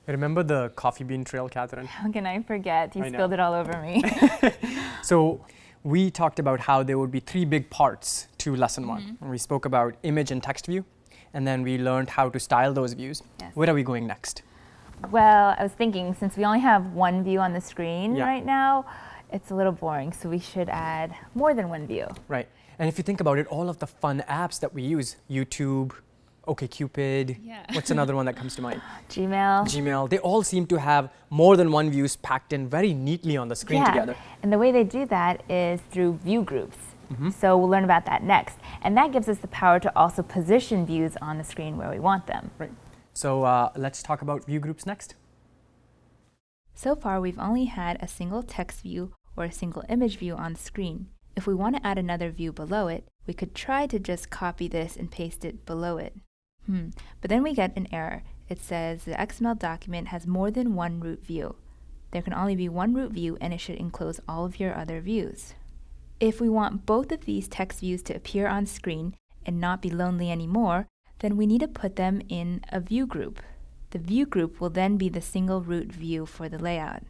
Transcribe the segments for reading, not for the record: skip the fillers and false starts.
Remember the coffee bean trail, Catherine? How can I forget? You I know. spilled it all over me. So we talked about how there would be 3 big parts to lesson 1. And we spoke about image and text view, and then we learned how to style those views. Yes. Where are we going next? Well, I was thinking, since we only have one view on the screen Yeah. right now, it's a little boring, so we should add more than one view. Right. And if you think about it, all of the fun apps that we use, YouTube, OkCupid, what's another one that comes to mind? Gmail. They all seem to have more than one views packed in very neatly on the screen together. And the way they do that is through view groups. So we'll learn about that next. And that gives us the power to also position views on the screen where we want them. Right. So let's talk about view groups next. So far, we've only had a single text view or a single image view on the screen. If we want to add another view below it, we could try to just copy this and paste it below it. But then we get an error. It says the XML document has more than one root view. There can only be one root view, and it should enclose all of your other views. If we want both of these text views to appear on screen and not be lonely anymore, then we need to put them in a view group. The view group will then be the single root view for the layout.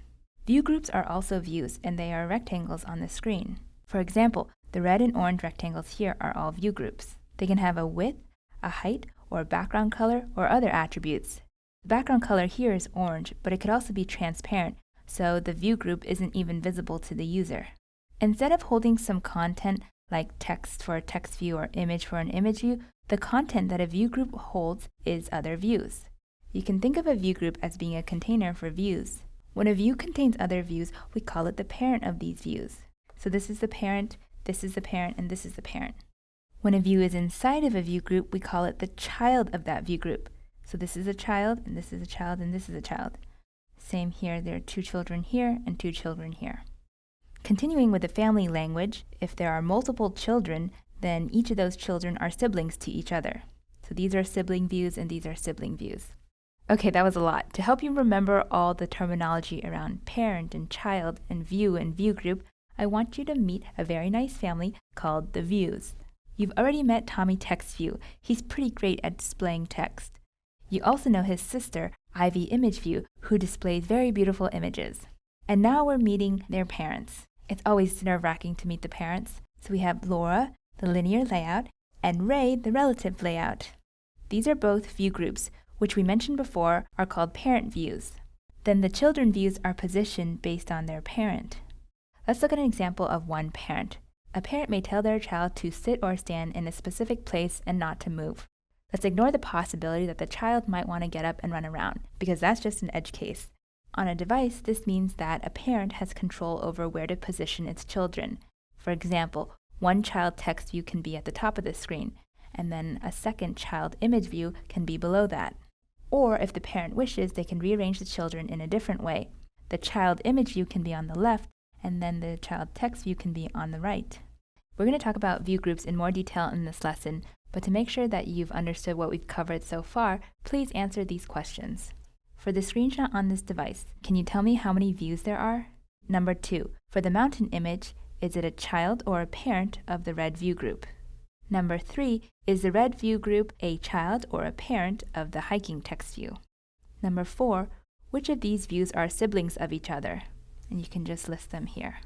View groups are also views, and they are rectangles on the screen. For example, the red and orange rectangles here are all view groups. They can have a width, a height, or a background color, or other attributes. The background color here is orange, but it could also be transparent, so the view group isn't even visible to the user. Instead of holding some content like text for a text view or image for an image view, the content that a view group holds is other views. You can think of a view group as being a container for views. When a view contains other views, we call it the parent of these views. So this is the parent, this is the parent, and this is the parent. When a view is inside of a view group, we call it the child of that view group. So this is a child, and this is a child, and this is a child. Same here, there are 2 children here and 2 children here. Continuing with the family language, if there are multiple children, then each of those children are siblings to each other. So these are sibling views and these are sibling views. Okay, that was a lot. To help you remember all the terminology around parent and child and view group, I want you to meet a very nice family called the views. You've already met Tommy Text View. He's pretty great at displaying text. You also know his sister, Ivy Image View, who displays very beautiful images. And now we're meeting their parents. It's always nerve-wracking to meet the parents. So we have Laura, the linear layout, and Ray, the relative layout. These are both view groups, which we mentioned before are called parent views. Then the children views are positioned based on their parent. Let's look at an example of one parent. A parent may tell their child to sit or stand in a specific place and not to move. Let's ignore the possibility that the child might want to get up and run around, because that's just an edge case. On a device, this means that a parent has control over where to position its children. For example, one child text view can be at the top of the screen, and then a second child image view can be below that. Or if the parent wishes, they can rearrange the children in a different way. The child image view can be on the left, and then the child text view can be on the right. We're going to talk about view groups in more detail in this lesson, but to make sure that you've understood what we've covered so far, please answer these questions. For the screenshot on this device, can you tell me how many views there are? Number 2, for the mountain image, is it a child or a parent of the red view group? Number 3, is the red view group a child or a parent of the hiking text view? Number 4, which of these views are siblings of each other? And you can just list them here.